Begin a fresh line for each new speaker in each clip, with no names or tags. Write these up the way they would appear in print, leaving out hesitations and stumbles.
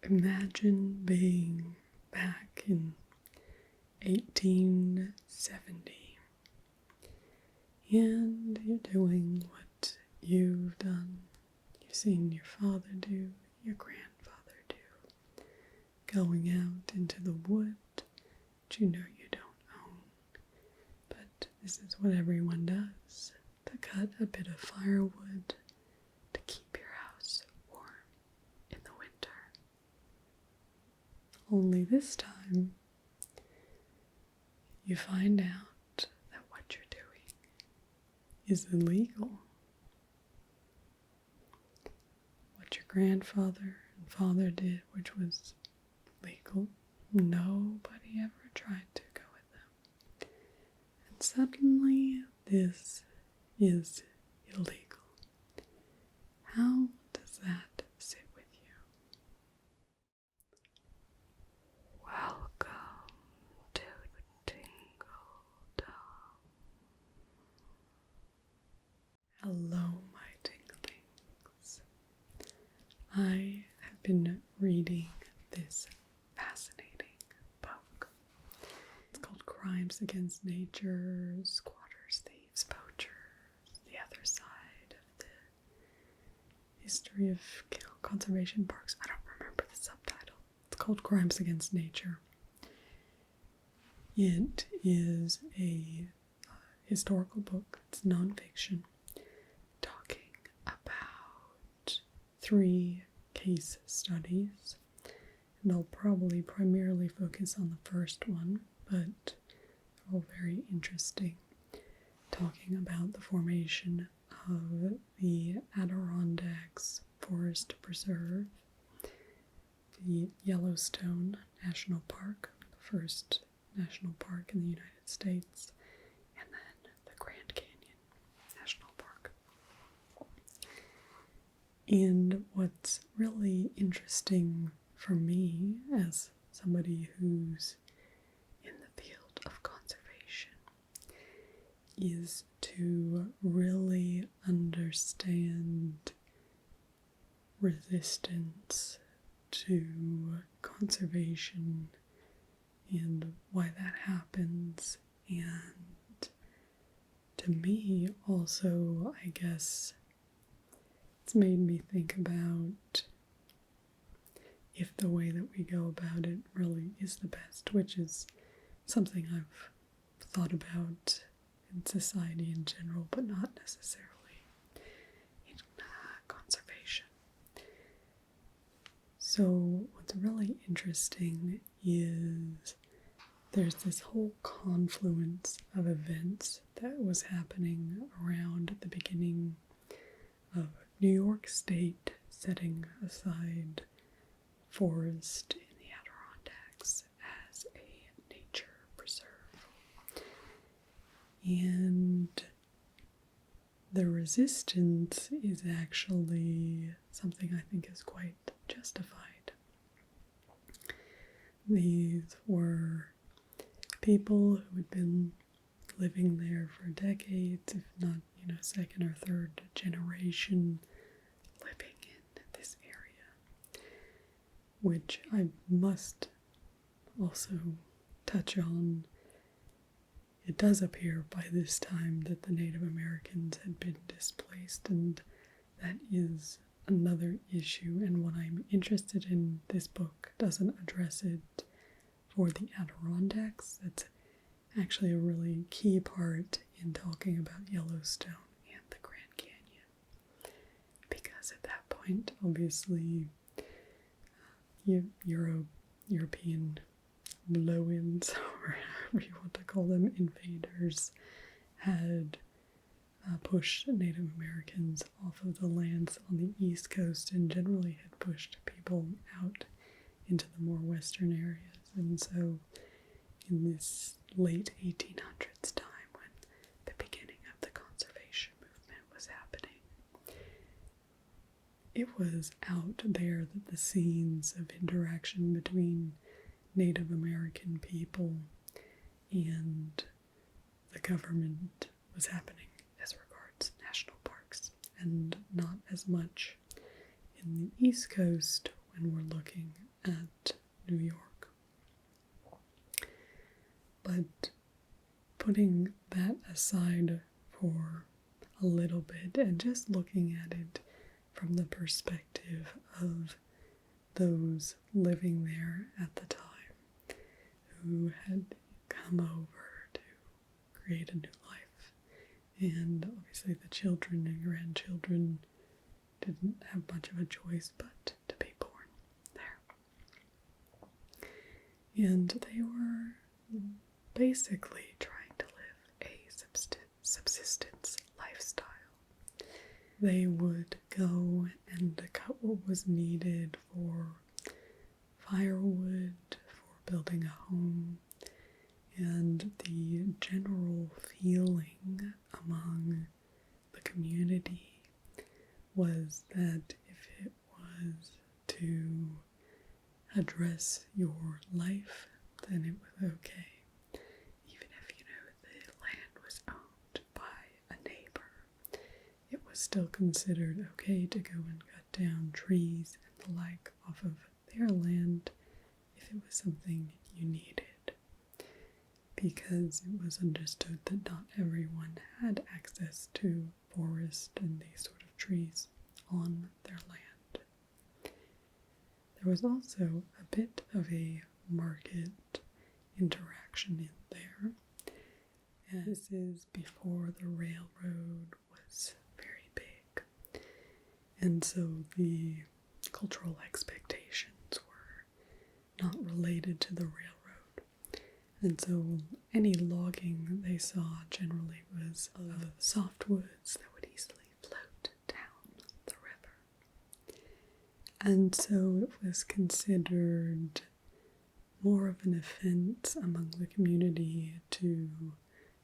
Imagine being back in 1870 and you're doing what you've done. You've seen your father do, your grandfather do, going out into the wood that you know you don't own. But this is what everyone does, to cut a bit of firewood to keep your house warm in the winter. Only this time, you find out that what you're doing is illegal. What your grandfather and father did, which was legal, nobody ever tried to go with them. And suddenly, this is illegal. How does that sit with you? Welcome to Tingledom. Hello, my tinglings. I have been reading this fascinating book. It's called Crimes Against Nature, Squatters, Thieves, Poachers, the Other Side of the History of Conservation Parks. I don't remember the subtitle. It's called Crimes Against Nature. It is a historical book. It's nonfiction, talking about 3 case studies. And I'll probably primarily focus on the first one, but all very interesting. Talking about the formation of the Adirondacks Forest Preserve, the Yellowstone National Park, the first national park in the United States, and then the Grand Canyon National Park. And what's really interesting for me as somebody who's in the field of conservation is to really understand resistance to conservation and why that happens. And to me also, I guess, it's made me think about if the way that we go about it really is the best, which is something I've thought about in society in general, but not necessarily in conservation. So what's really interesting is there's this whole confluence of events that was happening around the beginning of New York State setting aside forest in the Adirondacks as a nature preserve. And the resistance is actually something I think is quite justified. These were people who had been living there for decades, if not, second or third generation living in this area, which I must also touch on. It does appear by this time that the Native Americans had been displaced, and that is another issue, and what I'm interested in this book doesn't address it for the Adirondacks. That's actually a really key part in talking about Yellowstone and the Grand Canyon, because at that point, obviously, European blow-ins, or however you want to call them, invaders, had pushed Native Americans off of the lands on the East Coast and generally had pushed people out into the more western areas. And so in this late 1800s time, when the beginning of the conservation movement was happening, it was out there that the scenes of interaction between Native American people and the government was happening as regards national parks, and not as much in the East Coast when we're looking at New York. But putting that aside for a little bit and just looking at it from the perspective of those living there at the time who had come over to create a new life. And obviously the children and grandchildren didn't have much of a choice but to be born there. And they were basically trying to live a subsistence lifestyle. They would go and cut what was needed for firewood, for building a home, and the general feeling among the community was that if it was to address your life, then it was okay. Even if, the land was owned by a neighbor, it was still considered okay to go and cut down trees and the like off of their land if it was something you needed. Because it was understood that not everyone had access to forest and these sort of trees on their land. There was also a bit of a market interaction in there. And this is before the railroad was very big. And so the cultural expectations were not related to the railroad. And so any logging they saw generally was of softwoods that would easily float down the river. And so it was considered more of an offense among the community to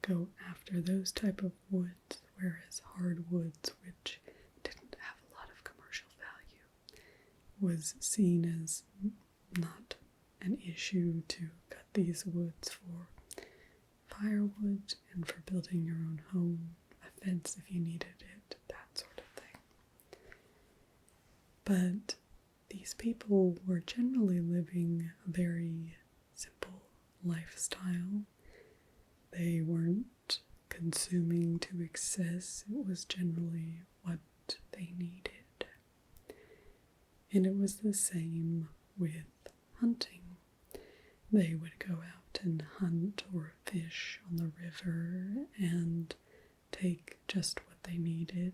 go after those type of woods, whereas hardwoods, which didn't have a lot of commercial value, was seen as not an issue to cut these woods for firewood and for building your own home, a fence if you needed it, that sort of thing. But these people were generally living a very simple lifestyle. They weren't consuming to excess. It was generally what they needed. And it was the same with hunting. They would go out and hunt or fish on the river and take just what they needed.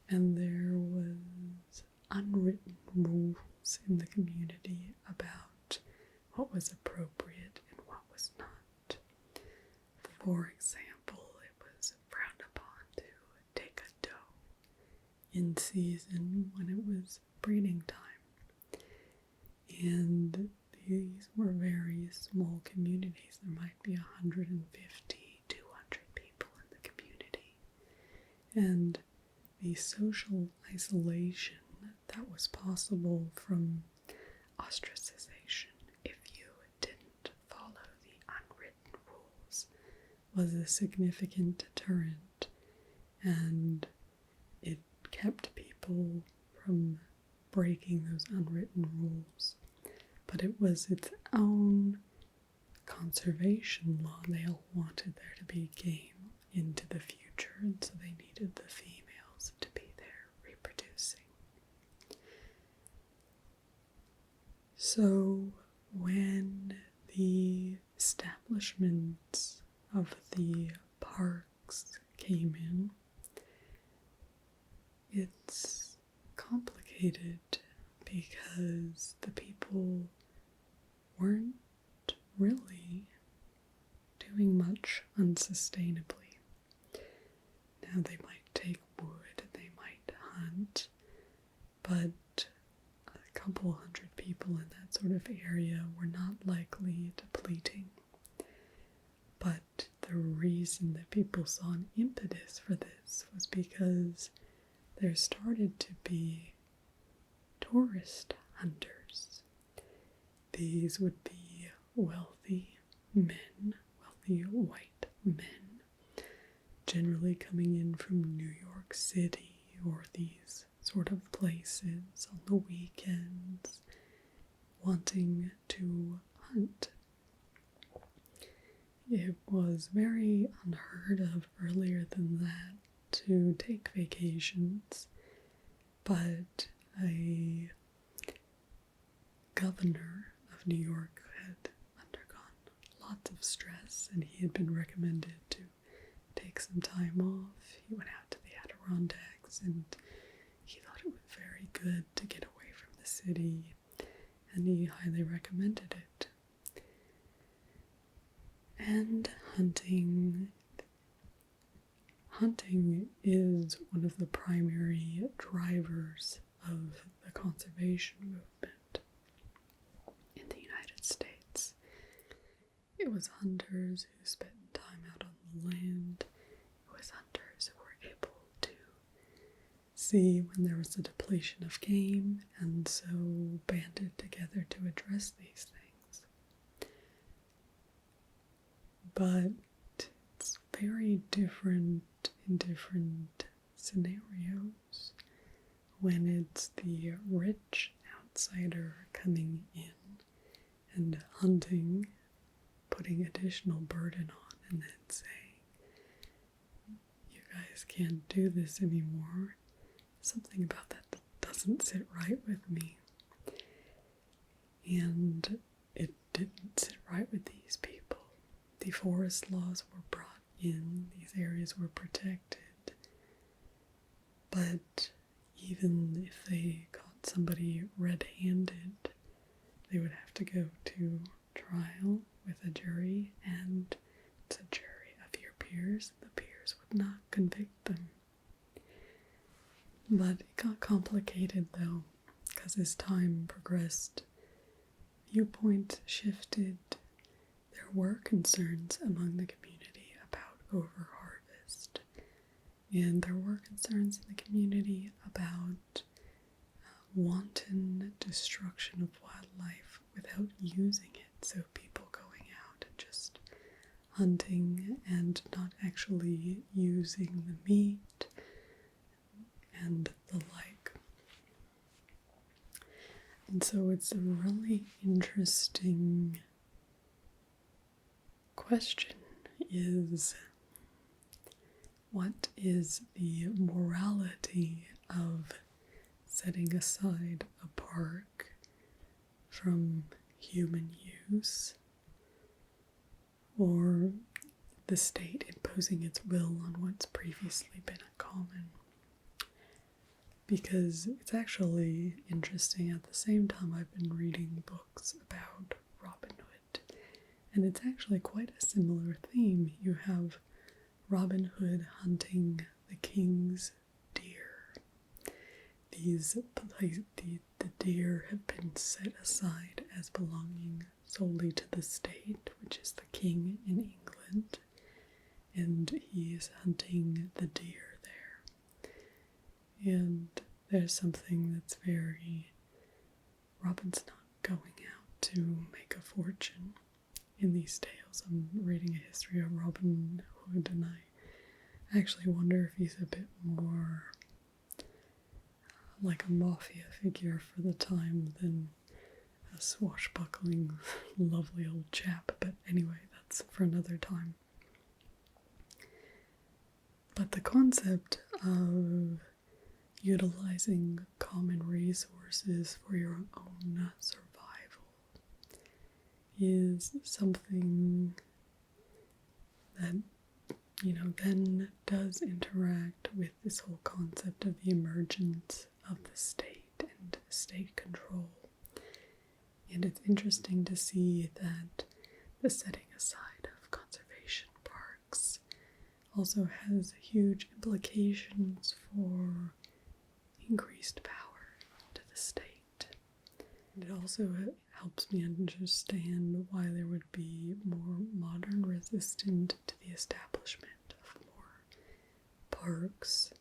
And there was unwritten rules in the community about what was appropriate and what was not. For example, it was frowned upon to take a doe in season when it was breeding time. And these were very small communities. There might be 150, 200 people in the community. And the social isolation that was possible from ostracization if you didn't follow the unwritten rules was a significant deterrent, and it kept people from breaking those unwritten rules. But it was its own conservation law. They all wanted there to be game into the future, and so they needed the females to be there reproducing. So when the establishments of the parks came in, it's complicated because the people weren't really doing much unsustainably. Now they might take wood and they might hunt, but a couple hundred people in that sort of area were not likely depleting. But the reason that people saw an impetus for this was because there started to be tourist hunters. These would be wealthy men, wealthy white men, generally coming in from New York City or these sort of places on the weekends, wanting to hunt. It was very unheard of earlier than that to take vacations, but a governor of New York had undergone lots of stress, and he had been recommended to take some time off. He went out to the Adirondacks, and he thought it was very good to get away from the city, and he highly recommended it. And hunting is one of the primary drivers of the conservation movement in the United States. It was hunters who spent time out on the land. It was hunters who were able to see when there was a depletion of game, and so banded together to address these things. But it's very different in different scenarios. When it's the rich outsider coming in and hunting, putting additional burden on, and then saying, you guys can't do this anymore. Something about that doesn't sit right with me. And it didn't sit right with these people. The forest laws were brought in, these areas were protected, but even if they caught somebody red-handed, they would have to go to trial with a jury, and it's a jury of your peers. The peers would not convict them. But it got complicated, though, because as time progressed, viewpoints shifted. There were concerns among the community about overharvest, and there were concerns in the community about wanton destruction of wildlife without using it, so people going out and just hunting and not actually using the meat and the like. And so it's a really interesting question, is what is the morality of setting aside a park from human use, or the state imposing its will on what's previously been a common? Because it's actually interesting. At the same time, I've been reading books about Robin Hood, and it's actually quite a similar theme. You have Robin Hood hunting the king's deer. The deer have been set aside as belonging solely to the state, which is the king in England, and he is hunting the deer there. And there's something that's very... Robin's not going out to make a fortune in these tales. I'm reading a history of Robin Hood, and I actually wonder if he's a bit more like a mafia figure for the time than a swashbuckling, lovely old chap. But anyway, that's for another time. But the concept of utilizing common resources for your own survival is something that, then does interact with this whole concept of the emergence of the state and state control. And it's interesting to see that the setting aside of conservation parks also has huge implications for increased power to the state. And it also helps me understand why there would be more modern resistance to the establishment of more parks.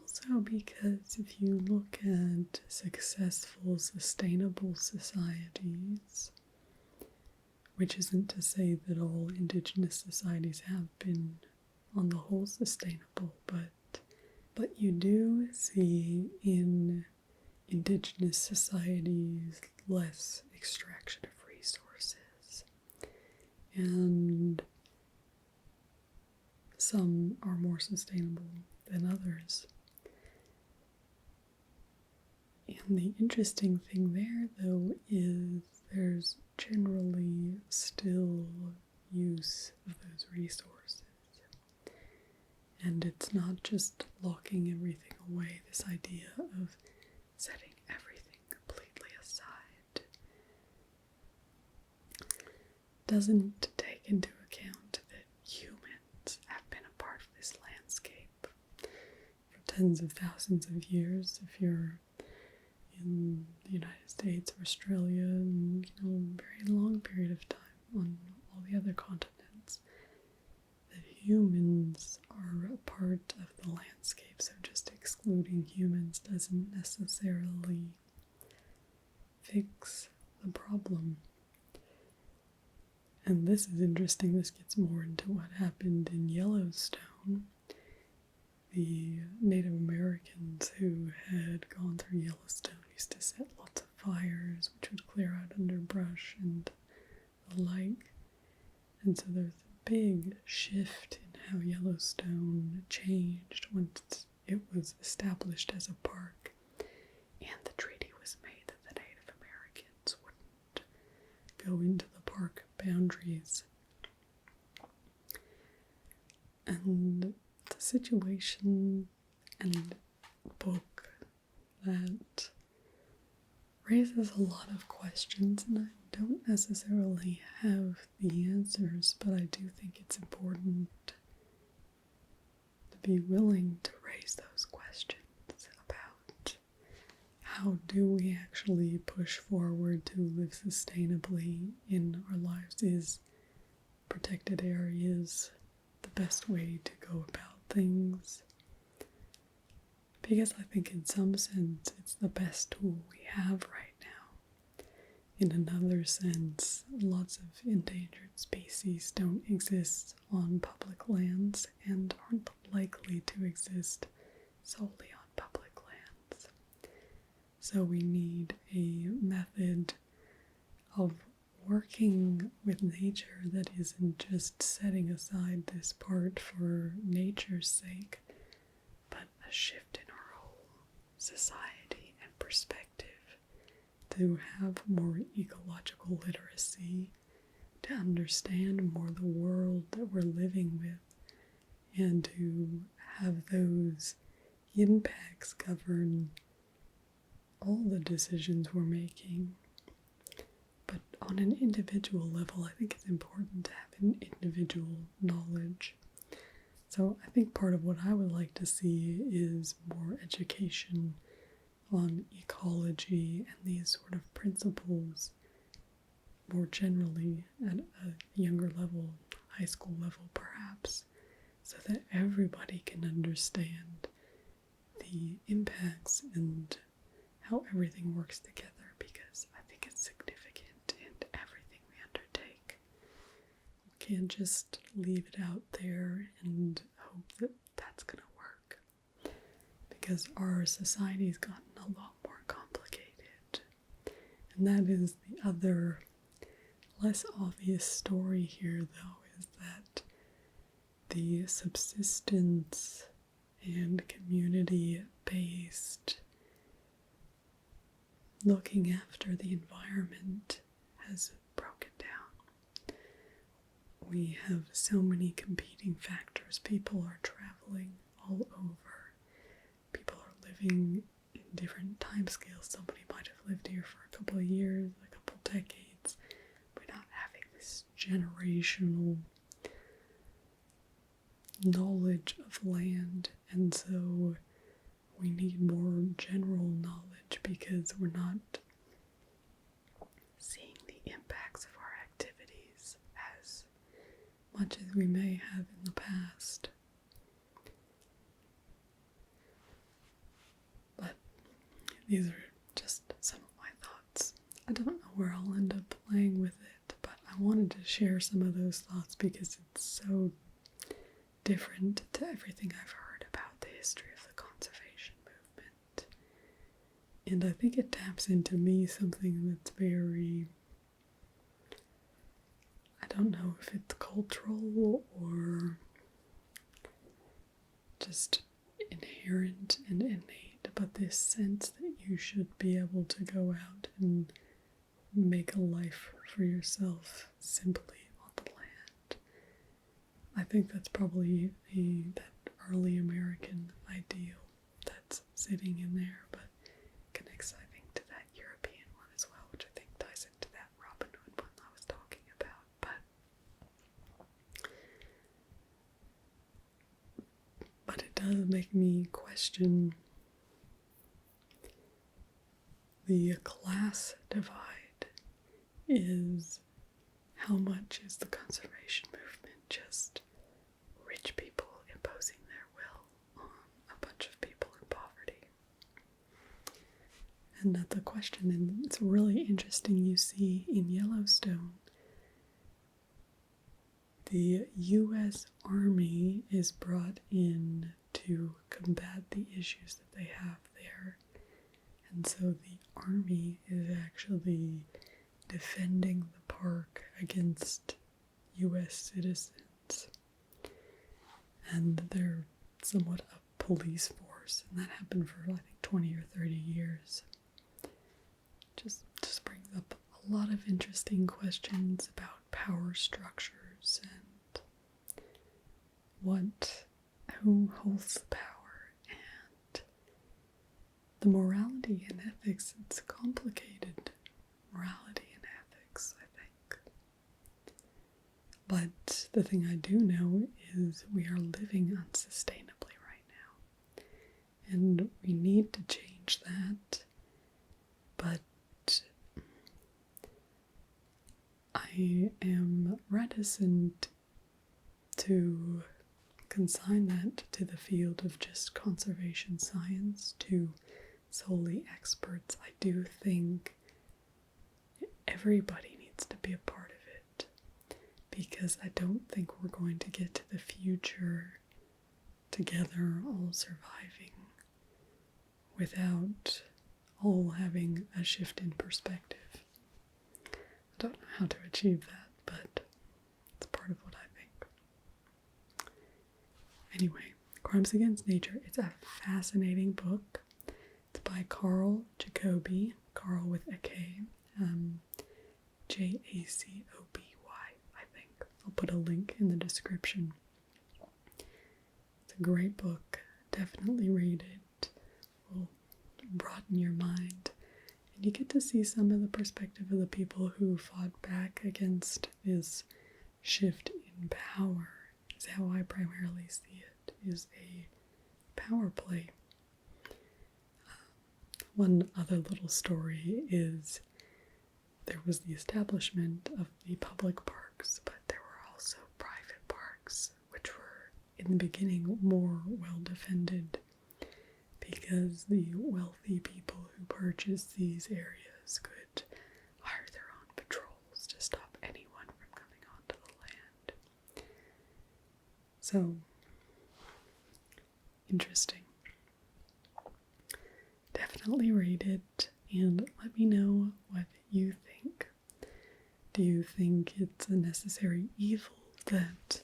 Also because if you look at successful, sustainable societies, which isn't to say that all indigenous societies have been on the whole sustainable, but you do see in indigenous societies, less extraction of resources. And some are more sustainable than others. And the interesting thing there, though, is there's generally still use of those resources. And it's not just locking everything away, this idea of setting everything completely aside. Doesn't take into account that humans have been a part of this landscape for tens of thousands of years. If you're in the United States or Australia, and very long period of time on all the other continents, that humans are a part of the landscape. So just excluding humans doesn't necessarily fix the problem. And this is interesting. This gets more into what happened in Yellowstone. The Native Americans who had gone through Yellowstone used to set lots of fires, which would clear out underbrush and the like. And so there's a big shift in how Yellowstone changed once it was established as a park. And the treaty was made that the Native Americans wouldn't go into the park boundaries. And the situation and book that raises a lot of questions, and I don't necessarily have the answers, but I do think it's important to be willing to raise those questions about how do we actually push forward to live sustainably in our lives. Is protected areas the best way to go about things? Because I think in some sense it's the best tool we have right now. In another sense, lots of endangered species don't exist on public lands and aren't likely to exist solely on public lands. So we need a method of working with nature that isn't just setting aside this part for nature's sake, but a shift in our whole society and perspective to have more ecological literacy, to understand more the world that we're living with, and to have those impacts govern all the decisions we're making. But on an individual level, I think it's important to have an individual knowledge. So I think part of what I would like to see is more education on ecology and these sort of principles more generally at a younger level, high school level perhaps, so that everybody can understand the impacts and how everything works together, because I think it's significant in everything we undertake. We can't just leave it out there and hope that that's going to work, because our society's gotten a lot more complicated. And that is the other less obvious story here, though, is that the subsistence and community-based looking after the environment has broken down. We have so many competing factors. People are traveling all over. People are living in different timescales. Somebody might have lived here for a couple of years, a couple decades. We're not having this generational knowledge of land, and so we need more general knowledge because we're not seeing the impacts of our activities as much as we may have in the past. But these are just some of my thoughts. I don't know where I'll end up playing with it, but I wanted to share some of those thoughts because it's so different to everything I've heard about the history of the conservation movement. And I think it taps into me something that's very, I don't know if it's cultural or just inherent and innate, but this sense that you should be able to go out and make a life for yourself simply on the land. I think that's probably that early American ideal that's sitting in there, but connects, I think, to that European one as well, which I think ties into that Robin Hood one I was talking about. But it does make me question the class divide. Is how much is the conservation movement just rich people imposing their will on a bunch of people in poverty? And that's the question, and it's really interesting. You see in Yellowstone, the U.S. Army is brought in to combat the issues that they have there. And so the Army is actually defending the park against U.S. citizens. And they're somewhat a police force, and that happened for, I think, 20 or 30 years. Just brings up a lot of interesting questions about power structures and who holds the power, and the morality and ethics. It's complicated morality and ethics, I think. But the thing I do know is we are living unsustainably right now, and we need to change that. But I am reticent to consign that to the field of just conservation science, to solely experts. I do think everybody needs to be a part of it, because I don't think we're going to get to the future together, all surviving, without all having a shift in perspective. I don't know how to achieve that, but it's part of what I think. Anyway, Crimes Against Nature. It's a fascinating book. It's by Carl Jacoby, Carl with a K, Jacoby, I think. I'll put a link in the description. It's a great book. Definitely read it. It will broaden your mind. And you get to see some of the perspective of the people who fought back against this shift in power. Is how I primarily see it, is a power play. One other little story is there was the establishment of the public parks, but there were also private parks, which were in the beginning more well defended, because the wealthy people who purchased these areas could hire their own patrols to stop anyone from coming onto the land. So, interesting. Definitely read it and let me know what you think. Do you think it's a necessary evil that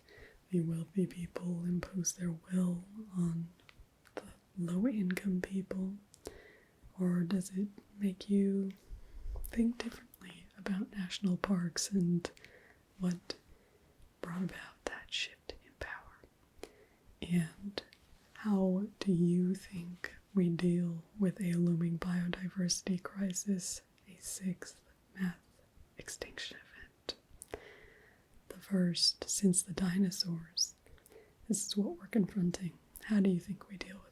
the wealthy people impose their will on the low-income people? Or does it make you think differently about national parks and what brought about that shift in power? And how do you think we deal with a looming biodiversity crisis, a sixth mass extinction event? The first since the dinosaurs. This is what we're confronting. How do you think we deal with